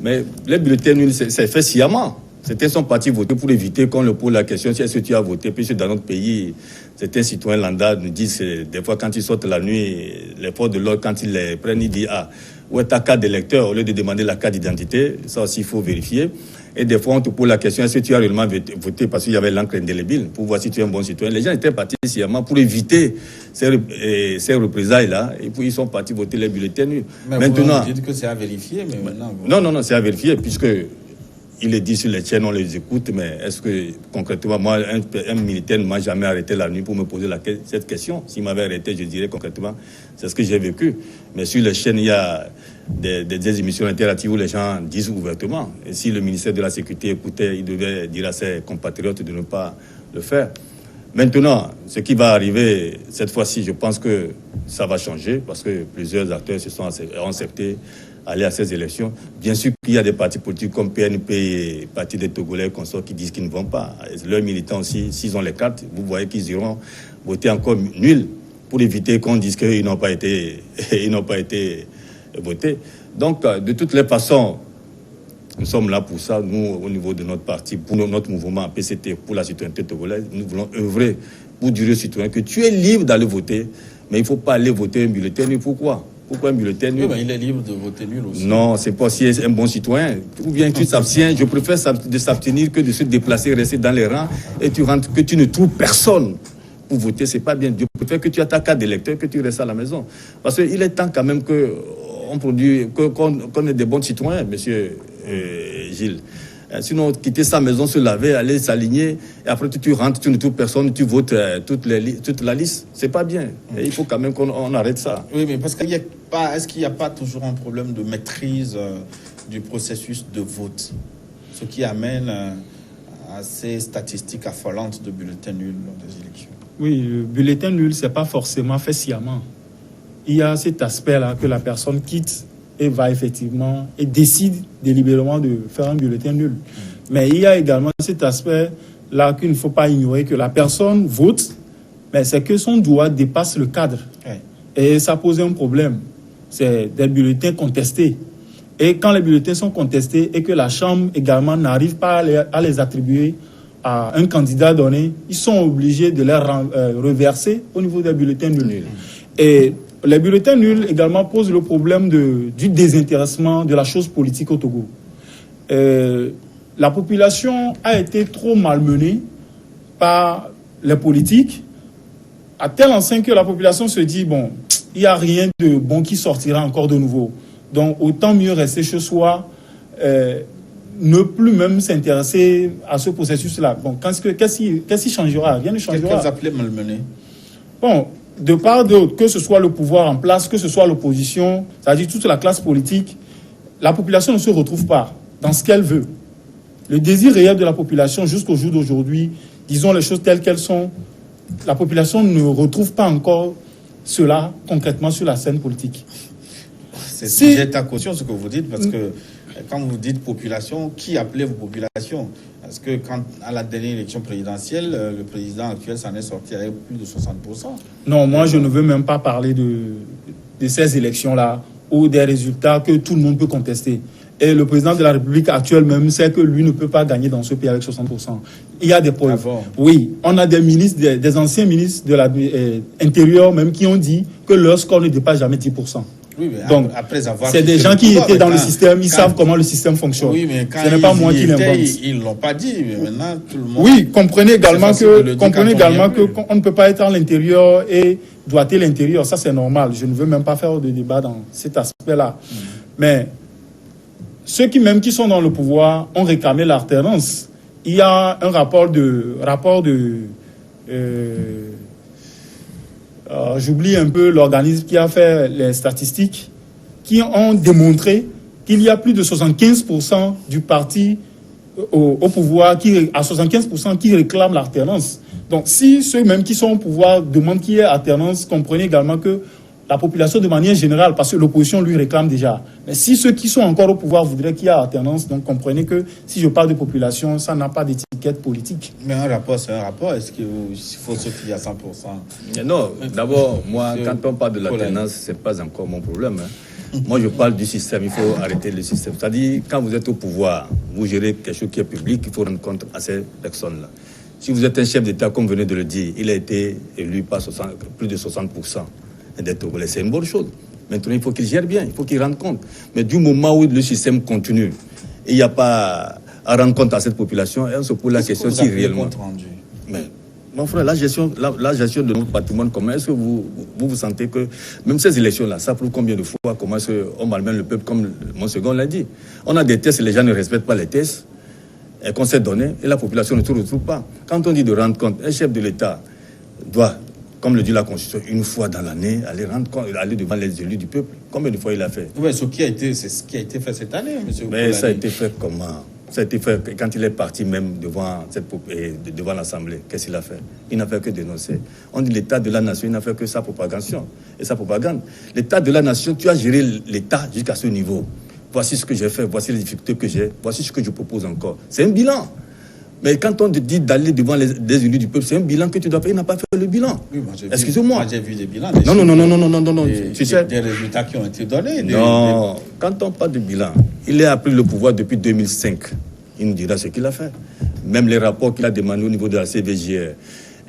Mais les bulletins nuls, c'est fait sciemment. Certains sont partis voter pour éviter qu'on leur pose la question si est-ce que tu as voté. Puisque dans notre pays, certains citoyens lambda nous disent, des fois quand ils sortent la nuit, les forces de l'ordre, quand ils les prennent, ils disent où est ta carte d'électeur au lieu de demander la carte d'identité. Ça aussi, il faut vérifier. Et des fois, on te pose la question est-ce que tu as réellement voté parce qu'il y avait l'encre indélébile pour voir si tu es un bon citoyen. Les gens étaient partis sciemment pour éviter ces représailles-là. Et puis, ils sont partis voter les bulletins nuls. Mais maintenant, vous dites que c'est à vérifier, mais maintenant... Non, c'est à vérifier puisque... Il est dit sur les chaînes, on les écoute, mais est-ce que concrètement, moi, un militaire ne m'a jamais arrêté la nuit pour me poser cette question. S'il m'avait arrêté, je dirais concrètement, c'est ce que j'ai vécu. Mais sur les chaînes, il y a des émissions interactives où les gens disent ouvertement. Et si le ministère de la Sécurité écoutait, il devait dire à ses compatriotes de ne pas le faire. Maintenant, ce qui va arriver cette fois-ci, je pense que ça va changer parce que plusieurs acteurs se sont acceptés aller à ces élections. Bien sûr qu'il y a des partis politiques comme PNP et Parti des Togolais consorts qui disent qu'ils ne vont pas. Leurs militants aussi, s'ils ont les cartes, vous voyez qu'ils iront voter encore nul pour éviter qu'on dise qu'ils n'ont pas été votés. Donc, de toutes les façons, nous sommes là pour ça. Nous, au niveau de notre parti, pour notre mouvement PCT, pour la citoyenneté togolaise, nous voulons œuvrer pour dire aux citoyens que tu es libre d'aller voter, mais il ne faut pas aller voter un bulletin nul. Pourquoi un bulletin nul? Oui, mais il est libre de voter nul aussi. Non, c'est pas si un bon citoyen. Ou bien tu t'abstiens. Je préfère de s'abstenir que de se déplacer, rester dans les rangs et tu rentres, que tu ne trouves personne pour voter. C'est pas bien. Je préfère que tu aies ta carte d'électeur, que tu restes à la maison. Parce qu'il est temps quand même qu'on ait des bons citoyens, monsieur Gilles. Sinon, quitter sa maison, se laver, aller s'aligner, et après tu rentres, tu ne trouves personne, tu votes toute la liste. C'est pas bien. Et il faut quand même qu'on arrête ça. Oui, mais parce qu'il est-ce qu'il n'y a pas toujours un problème de maîtrise du processus de vote, ce qui amène à ces statistiques affolantes de bulletins nuls lors des élections? Oui, le bulletin nul, c'est pas forcément fait sciemment. Il y a cet aspect-là que la personne quitte et va effectivement et décide délibérément de faire un bulletin nul. Mais il y a également cet aspect-là qu'il ne faut pas ignorer, que la personne vote, mais c'est que son droit dépasse le cadre. Oui. Et ça pose un problème. C'est des bulletins contestés. Et quand les bulletins sont contestés et que la Chambre également n'arrive pas à les attribuer à un candidat donné, ils sont obligés de les reverser au niveau des bulletins nuls. Et les bulletins nuls également posent le problème du désintéressement de la chose politique au Togo. La population a été trop malmenée par les politiques, à tel enseigne que la population se dit, bon, il n'y a rien de bon qui sortira encore de nouveau. Donc, autant mieux rester chez soi, ne plus même s'intéresser à ce processus-là. Bon, qu'est-ce qui changera? Rien ne changera. Qu'est-ce que vous appelez malmené? Bon, de part d'autre, que ce soit le pouvoir en place, que ce soit l'opposition, c'est-à-dire toute la classe politique, la population ne se retrouve pas dans ce qu'elle veut. Le désir réel de la population jusqu'au jour d'aujourd'hui, disons les choses telles qu'elles sont, la population ne retrouve pas encore cela concrètement sur la scène politique. C'est sujet à caution ce que vous dites, parce que quand vous dites population, qui appelez-vous population? Parce que quand, à la dernière élection présidentielle, le président actuel s'en est sorti avec plus de 60%. Non, moi je ne veux même pas parler de ces élections-là ou des résultats que tout le monde peut contester. Et le président de la République actuelle même sait que lui ne peut pas gagner dans ce pays avec 60%. Il y a des preuves. Ah bon? Oui, on a des ministres, des anciens ministres de l'Intérieur même qui ont dit que leur score ne dépasse jamais 10%. Oui, mais donc, après avoir c'est des gens qui étaient dans le système, ils savent comment le système fonctionne. Oui, mais quand ce n'est pas moi qui l'invente. Ils ne l'ont pas dit, mais maintenant tout le monde... Oui, comprenez également qu'on ne peut pas être à l'intérieur et doiter l'intérieur. Ça, c'est normal. Je ne veux même pas faire de débat dans cet aspect-là. Mais ceux qui sont dans le pouvoir ont réclamé l'alternance. Il y a un rapport de j'oublie un peu l'organisme qui a fait les statistiques, qui ont démontré qu'il y a plus de 75% du parti au pouvoir, à 75% qui réclament l'alternance. Donc si ceux-mêmes qui sont au pouvoir demandent qu'il y ait alternance, comprenez également que la population de manière générale, parce que l'opposition lui réclame déjà. Mais si ceux qui sont encore au pouvoir voudraient qu'il y ait alternance, donc comprenez que si je parle de population, ça n'a pas d'étiquette politique. Mais un rapport, c'est un rapport. Est-ce qu'il faut se fier à 100%? Non, d'abord, moi, quand on parle de l'alternance, ce n'est pas encore mon problème. Moi, je parle du système. Il faut arrêter le système. C'est-à-dire, quand vous êtes au pouvoir, vous gérez quelque chose qui est public, il faut rendre compte à ces personnes-là. Si vous êtes un chef d'État, comme vous venez de le dire, il a été élu par plus de 60% des Togolais. C'est une bonne chose. Maintenant, il faut qu'il gère bien, il faut qu'il rende compte. Mais du moment où le système continue, il n'y a pas à rendre compte à cette population, et on se pose la question si réellement... Mais, mon frère, la gestion de notre patrimoine commun, est-ce que vous sentez que même ces élections-là, ça prouve combien de fois comment on malmène le peuple, comme mon second l'a dit. On a des tests, les gens ne respectent pas les tests qu'on s'est donnés, et la population ne se retrouve pas. Quand on dit de rendre compte, un chef de l'État doit, comme le dit la Constitution, une fois dans l'année, aller devant les élus du peuple. Combien de fois il a fait? Oui, c'est ce qui a été fait cette année, monsieur. Mais ça a été fait comment? Ça a été fait quand il est parti même devant l'Assemblée. Qu'est-ce qu'il a fait? Il n'a fait que dénoncer. On dit l'état de la nation, il n'a fait que sa propagation et sa propagande. L'état de la nation, tu as géré l'État jusqu'à ce niveau. Voici ce que j'ai fait, voici les difficultés que j'ai, voici ce que je propose encore. C'est un bilan. Mais quand on te dit d'aller devant les élus du peuple, c'est un bilan que tu dois faire. Il n'a pas fait le bilan. Oui, excusez-moi. Moi, j'ai vu des bilans. Non. Tu sais, des résultats qui ont été donnés. Non. Quand on parle de bilan, il a pris le pouvoir depuis 2005. Il nous dira ce qu'il a fait. Même les rapports qu'il a demandés au niveau de la CVJR.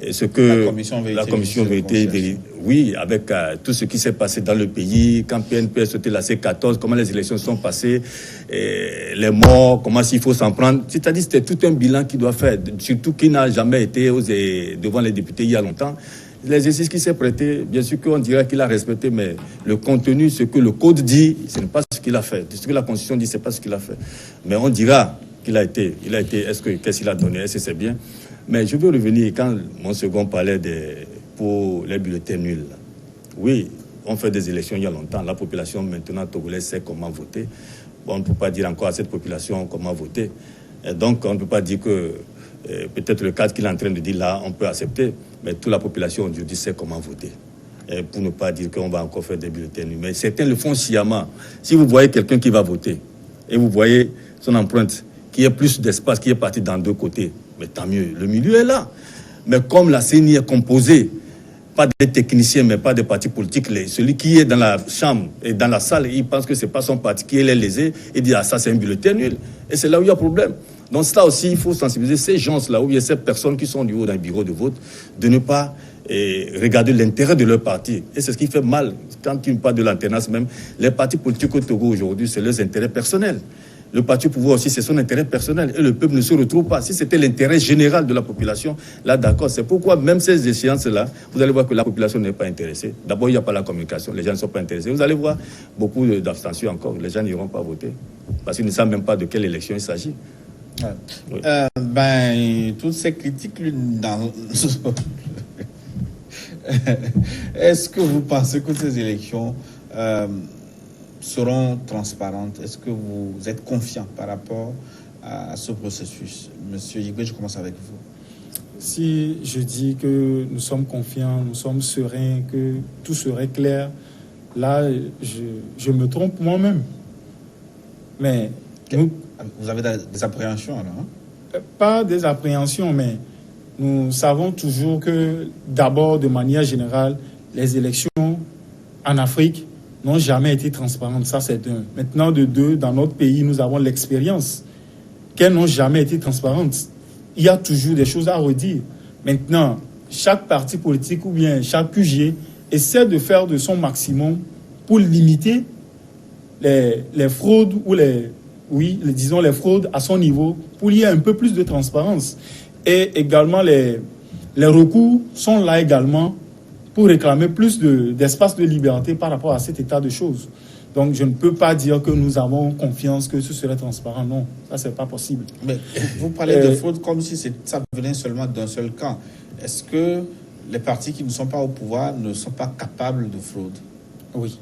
Et ce que la commission vérité, oui, avec tout ce qui s'est passé dans le pays, quand PNP a sauté la C14, comment les élections sont passées, les morts, comment s'il faut s'en prendre. C'est-à-dire c'était tout un bilan qu'il doit faire, surtout qu'il n'a jamais été devant les députés il y a longtemps. L'exercice qui s'est prêté, bien sûr qu'on dirait qu'il a respecté, mais le contenu, ce que le code dit, ce n'est pas ce qu'il a fait. Ce que la Constitution dit, ce n'est pas ce qu'il a fait. Mais on dira qu'il a été, qu'est-ce qu'il a donné, est-ce que c'est bien? Mais je veux revenir, quand mon second parlait pour les bulletins nuls. Oui, on fait des élections il y a longtemps. La population maintenant togolaise sait comment voter. Bon, on ne peut pas dire encore à cette population comment voter. Et donc, on ne peut pas dire que peut-être le cadre qu'il est en train de dire là, on peut accepter. Mais toute la population aujourd'hui sait comment voter. Et pour ne pas dire qu'on va encore faire des bulletins nuls. Mais certains le font sciemment. Si vous voyez quelqu'un qui va voter et vous voyez son empreinte, qui est plus d'espace, qui est parti dans deux côtés, mais tant mieux, le milieu est là. Mais comme la CENI est composée, pas des techniciens, mais pas des partis politiques, celui qui est dans la chambre et dans la salle, il pense que ce n'est pas son parti qui est lésé, il dit, ah ça c'est un bulletin nul. Et c'est là où il y a problème. Donc ça aussi, il faut sensibiliser ces gens-là, ou bien ces personnes qui sont au niveau d'un bureau de vote, de ne pas regarder l'intérêt de leur parti. Et c'est ce qui fait mal, quand tu parles de l'alternance même, les partis politiques au Togo aujourd'hui, c'est leurs intérêts personnels. Le parti au pouvoir aussi, c'est son intérêt personnel. Et le peuple ne se retrouve pas. Si c'était l'intérêt général de la population, là, d'accord. C'est pourquoi même ces échéances-là, vous allez voir que la population n'est pas intéressée. D'abord, il n'y a pas la communication. Les gens ne sont pas intéressés. Vous allez voir beaucoup d'abstention encore. Les gens n'iront pas voter. Parce qu'ils ne savent même pas de quelle élection il s'agit. Ouais. Oui. Toutes ces critiques, est-ce que vous pensez que ces élections seront transparentes? Est-ce que vous êtes confiant par rapport à ce processus? Monsieur Igwe, je commence avec vous. Si je dis que nous sommes confiants, nous sommes sereins, que tout serait clair, là, je me trompe moi-même. Mais vous avez des appréhensions alors, hein? Pas des appréhensions, mais nous savons toujours que d'abord, de manière générale, les élections en Afrique n'ont jamais été transparentes. Ça, c'est un. Maintenant, de deux, dans notre pays, nous avons l'expérience qu'elles n'ont jamais été transparentes. Il y a toujours des choses à redire. Maintenant, chaque parti politique ou bien chaque QG essaie de faire de son maximum pour limiter les fraudes ou disons les fraudes à son niveau, pour qu'il y ait un peu plus de transparence. Et également, les recours sont là également pour réclamer plus d'espace de liberté par rapport à cet état de choses. Donc, je ne peux pas dire que nous avons confiance que ce serait transparent. Non, ça, c'est pas possible. Mais vous parlez de fraude comme si ça venait seulement d'un seul camp. Est-ce que les partis qui ne sont pas au pouvoir ne sont pas capables de fraude? Oui.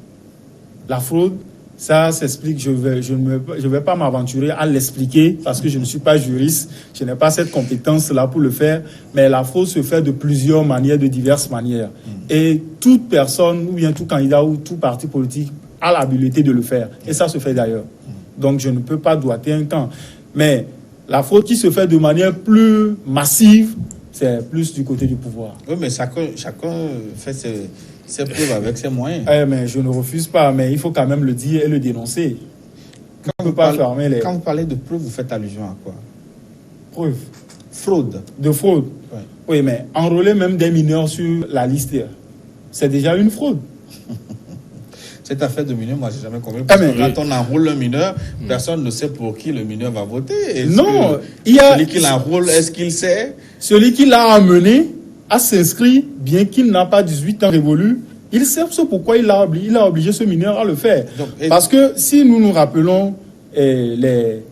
La fraude Ça s'explique, je vais pas m'aventurer à l'expliquer parce que je ne suis pas juriste, je n'ai pas cette compétence-là pour le faire, mais la fraude se fait de plusieurs manières, de diverses manières. Et toute personne, ou bien tout candidat, ou tout parti politique a l'habilité de le faire. Et ça se fait d'ailleurs. Donc je ne peux pas doiter un camp. Mais la fraude qui se fait de manière plus massive, c'est plus du côté du pouvoir. Oui, mais chacun fait ses preuves avec ses moyens. Mais je ne refuse pas, mais il faut quand même le dire et le dénoncer. Quand vous parlez de preuves, vous faites allusion à quoi? Preuves. Fraude. De fraude. Ouais. Oui, mais enrôler même des mineurs sur la liste, c'est déjà une fraude. Cette affaire de mineur, moi, j'ai jamais compris. Parce que quand on enrôle un mineur, personne ne sait pour qui le mineur va voter. Non, celui qui l'enrôle, est-ce qu'il sait? Celui qui l'a amené à s'inscrire, bien qu'il n'a pas 18 ans révolus, il sait ce pourquoi il a obligé ce mineur à le faire. Donc, parce que si nous nous rappelons le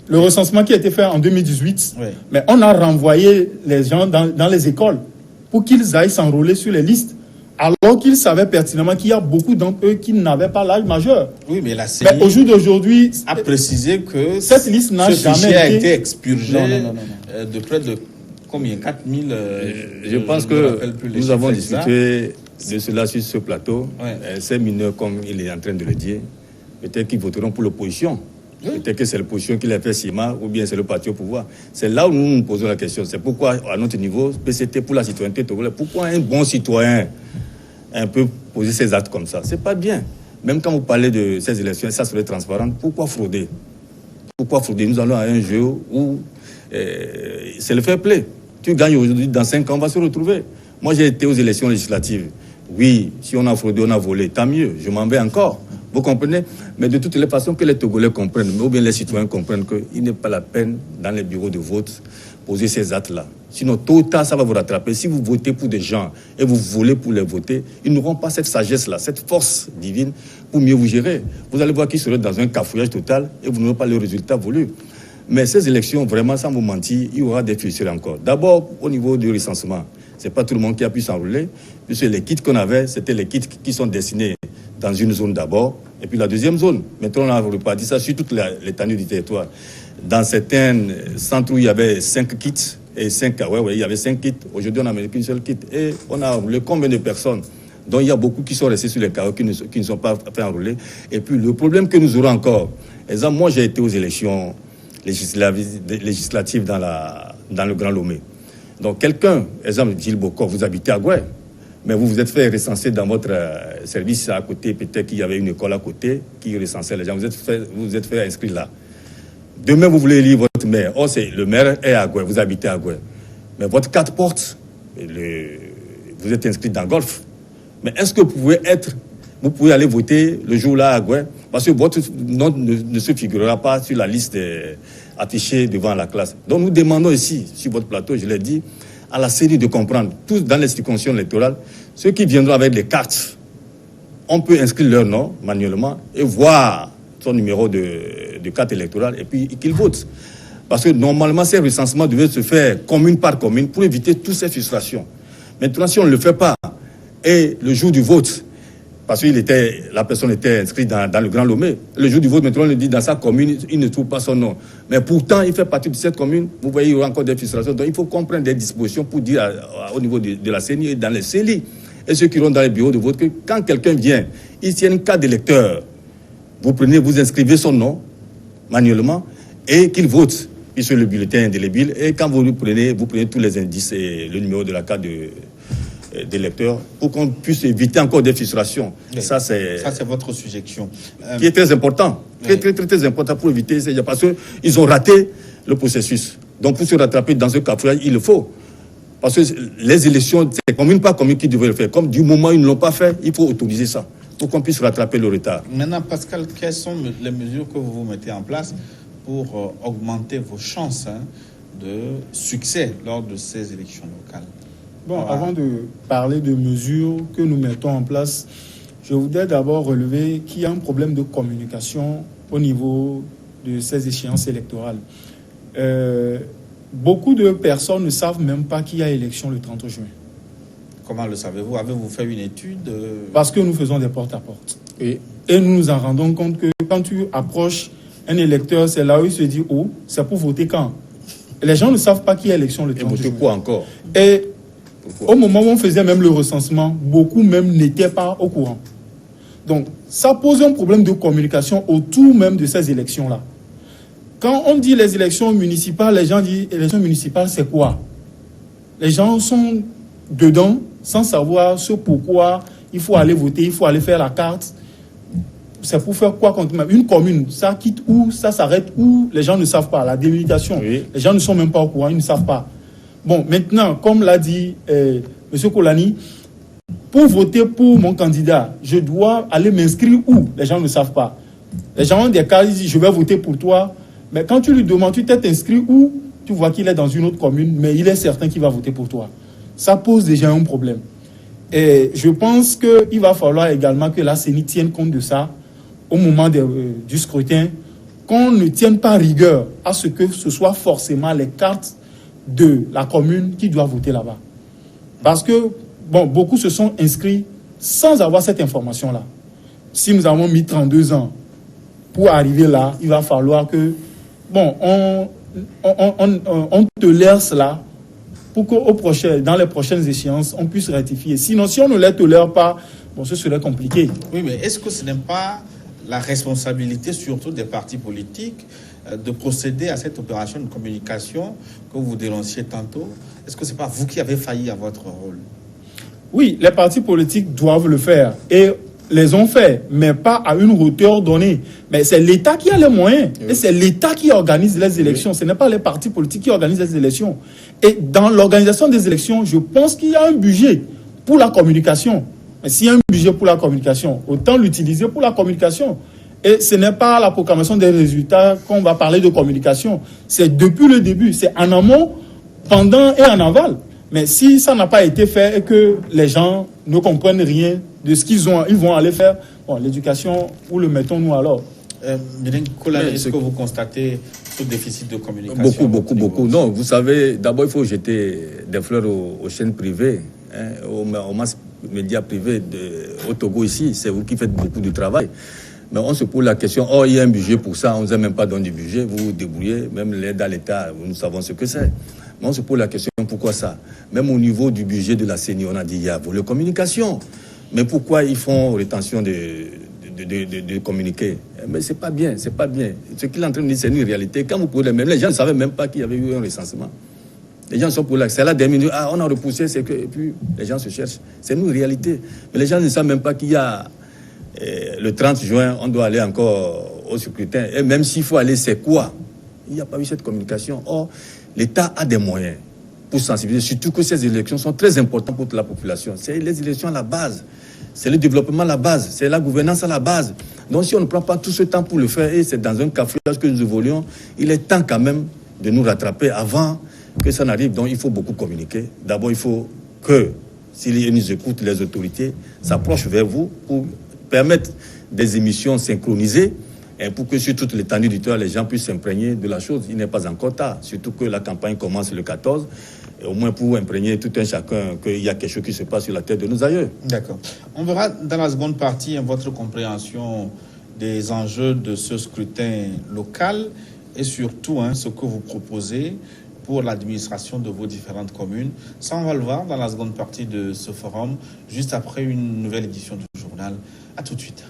recensement qui a été fait en 2018, oui. Mais on a renvoyé les gens dans les écoles pour qu'ils aillent s'enrôler sur les listes. Alors qu'ils savaient pertinemment qu'il y a beaucoup d'entre eux qui n'avaient pas l'âge majeur. Oui, mais la CENI au jour d'aujourd'hui a précisé que cette liste n'a jamais été expurgé de près de combien? 4000 Je pense que nous avons discuté de cela sur ce plateau. Ouais. Ces mineurs, comme il est en train de le dire, peut-être qu'ils voteront pour l'opposition. Oui. Peut-être que c'est l'opposition qui l'a fait ciment ou bien c'est le parti au pouvoir. C'est là où nous nous posons la question. C'est pourquoi, à notre niveau, PCT pour la citoyenneté, pourquoi un bon citoyen un peu poser ces actes comme ça? C'est pas bien. Même quand vous parlez de ces élections, ça serait transparent. Pourquoi frauder? Pourquoi frauder? Nous allons à un jeu où c'est le fair play. Tu gagnes aujourd'hui, dans 5 ans, on va se retrouver. Moi, j'ai été aux élections législatives. Oui, si on a fraudé, on a volé, tant mieux. Je m'en vais encore. Vous comprenez? Mais de toutes les façons que les Togolais comprennent, ou bien les citoyens comprennent qu'il n'est pas la peine, dans les bureaux de vote, poser ces actes-là. Sinon, tôt ou tard, ça va vous rattraper. Si vous votez pour des gens et vous volez pour les voter, ils n'auront pas cette sagesse-là, cette force divine pour mieux vous gérer. Vous allez voir qu'ils seraient dans un cafouillage total et vous n'aurez pas le résultat voulu. Mais ces élections, vraiment, sans vous mentir, il y aura des fissures encore. D'abord, au niveau du recensement, ce n'est pas tout le monde qui a pu s'enrôler, puisque les kits qu'on avait, c'était les kits qui sont destinés dans une zone d'abord, et puis la deuxième zone. Maintenant, on a reparti ça sur toute l'étendue du territoire. Dans certains centres où il y avait 5 kits, et 5, il y avait 5 kits. Aujourd'hui, on n'a qu'une seule kit. Et on a enrôlé combien de personnes? Donc, il y a beaucoup qui sont restés sur les carreaux, qui ne sont pas fait enrôler. Et puis, le problème que nous aurons encore, exemple, moi, j'ai été aux élections législatives dans le Grand Lomé. Donc, quelqu'un, exemple, Gilles Bocor, vous habitez à Goué, mais vous vous êtes fait recenser dans votre service à côté, peut-être qu'il y avait une école à côté qui recensait les gens. Vous êtes fait inscrire là. Demain, vous voulez élire votre maire. Oh, le maire est à Goué, vous habitez à Goué. Mais votre carte porte, vous êtes inscrit dans Golfe. Mais est-ce que vous pouvez aller voter le jour-là à Goué? Parce que votre nom ne se figurera pas sur la liste affichée devant la classe. Donc nous demandons ici, sur votre plateau, je l'ai dit, à la CENI de comprendre, tous dans les circonscriptions électorales, ceux qui viendront avec les cartes, on peut inscrire leur nom manuellement et voir son numéro de carte électorale et puis qu'ils votent. Parce que normalement, ces recensements devaient se faire commune par commune pour éviter toutes ces frustrations. Maintenant, si on ne le fait pas, et le jour du vote, parce que la personne était inscrite dans le Grand Lomé, le jour du vote, maintenant, on le dit dans sa commune, il ne trouve pas son nom. Mais pourtant, il fait partie de cette commune. Vous voyez, il y aura encore des frustrations. Donc, il faut comprendre des dispositions pour dire au niveau de la CENI et dans les CELI et ceux qui vont dans les bureaux de vote que quand quelqu'un vient, il y a une carte d'électeur. Vous inscrivez son nom manuellement et qu'il vote sur le bulletin indélébile. Et quand vous prenez tous les indices et le numéro de la carte d'électeur pour qu'on puisse éviter encore des frustrations. Oui. Ça, c'est votre suggestion. Qui est très important. Très important pour éviter ces gens. Parce qu'ils ont raté le processus. Donc, pour se rattraper dans ce cafouillage, il le faut. Parce que les élections, c'est commune par commune qui devraient le faire. Comme du moment où ils ne l'ont pas fait, il faut autoriser ça pour qu'on puisse rattraper le retard. Maintenant, Pascal, quelles sont les mesures que vous mettez en place pour augmenter vos chances de succès lors de ces élections locales? Bon, avant de parler de mesures que nous mettons en place, je voudrais d'abord relever qu'il y a un problème de communication au niveau de ces échéances électorales. Beaucoup de personnes ne savent même pas qu'il y a élection le 30 juin. Comment le savez-vous? Avez-vous fait une étude? Parce que nous faisons des porte-à-porte. Oui. Et nous nous en rendons compte que quand tu approches un électeur, c'est là où il se dit, oh, c'est pour voter quand? Et les gens ne savent pas qui est élection le 30 Et voter juin. quoi encore? Et Pourquoi? au moment où on faisait même le recensement, beaucoup même n'étaient pas au courant. Donc, ça pose un problème de communication autour même de ces élections-là. Quand on dit les élections municipales, les gens disent élections municipales, c'est quoi? Les gens sont dedans sans savoir ce pourquoi il faut aller voter, il faut aller faire la carte. C'est pour faire quoi contre une commune? Ça quitte où? Ça s'arrête où? Les gens ne savent pas. La délimitation, Oui. les gens ne sont même pas au courant, ils ne savent pas. Bon, maintenant, comme l'a dit M. Kolani, pour voter pour mon candidat, je dois aller m'inscrire où? Les gens ne savent pas. Les gens ont des cas, ils disent je vais voter pour toi. Mais quand tu lui demandes, tu t'es inscrit où? Tu vois qu'il est dans une autre commune, mais il est certain qu'il va voter pour toi. Ça pose déjà un problème. Et je pense qu'il va falloir également que la CENI tienne compte de ça au moment du scrutin, qu'on ne tienne pas rigueur à ce que ce soit forcément les cartes de la commune qui doivent voter là-bas. Parce que, bon, beaucoup se sont inscrits sans avoir cette information-là. Si nous avons mis 32 ans pour arriver là, il va falloir que, bon, on tolère cela pour dans les prochaines échéances, on puisse rectifier. Sinon, si on ne les tolère pas, bon, ce serait compliqué. Oui, mais est-ce que ce n'est pas la responsabilité, surtout des partis politiques, de procéder à cette opération de communication que vous dénonciez tantôt? Est-ce que ce n'est pas vous qui avez failli à votre rôle? Oui, les partis politiques doivent le faire et les ont fait, mais pas à une hauteur donnée. Mais c'est l'État qui a les moyens. Oui. Et c'est l'État qui organise les élections. Oui. Ce n'est pas les partis politiques qui organisent les élections. Et dans l'organisation des élections, je pense qu'il y a un budget pour la communication. Mais s'il y a un budget pour la communication, autant l'utiliser pour la communication. Et ce n'est pas la proclamation des résultats qu'on va parler de communication. C'est depuis le début. C'est en amont, pendant et en aval. Mais si ça n'a pas été fait et que les gens ne comprennent rien de ce qu'ils vont aller faire, bon, l'éducation, où le mettons-nous alors? Est-ce que vous constatez ce déficit de communication? Beaucoup. Non, vous savez, d'abord, il faut jeter des fleurs aux chaînes privées, hein, aux masses médias privés au Togo ici. C'est vous qui faites beaucoup du travail. Mais on se pose la question, il y a un budget pour ça, on ne vous a même pas donné du budget, vous vous débrouillez, même l'aide à l'État, nous savons ce que c'est. Mais on se pose la question, pourquoi ça? Même au niveau du budget de la CENI, on a dit, il y a volet communication. Mais pourquoi ils font rétention de communiquer? Mais c'est pas bien. Ce qu'il est en train de dire, c'est une réalité. Quand vous posez même, les gens ne savaient même pas qu'il y avait eu un recensement. Les gens sont pour là. C'est là, des minutes, on a repoussé, c'est que... Et puis, les gens se cherchent. C'est une réalité. Mais les gens ne savent même pas qu'il y a... le 30 juin, on doit aller encore au scrutin. Et même s'il faut aller, c'est quoi? Il n'y a pas eu cette communication. Or, l'État a des moyens pour sensibiliser, surtout que ces élections sont très importantes pour toute la population. C'est les élections à la base. C'est le développement à la base. C'est la gouvernance à la base. Donc, si on ne prend pas tout ce temps pour le faire, et c'est dans un cafouillage que nous évoluons, il est temps quand même de nous rattraper avant que ça n'arrive. Donc, il faut beaucoup communiquer. D'abord, il faut que, s'ils nous écoutent, les autorités s'approchent vers vous pour permettre des émissions synchronisées et pour que sur toute l'étendue du temps, les gens puissent s'imprégner de la chose. Il n'est pas encore tard, surtout que la campagne commence le 14, et au moins pour imprégner tout un chacun qu'il y a quelque chose qui se passe sur la tête de nos aïeux. D'accord. On verra dans la seconde partie votre compréhension des enjeux de ce scrutin local et surtout ce que vous proposez pour l'administration de vos différentes communes. Ça, on va le voir dans la seconde partie de ce forum, juste après une nouvelle édition du journal. À tout de suite.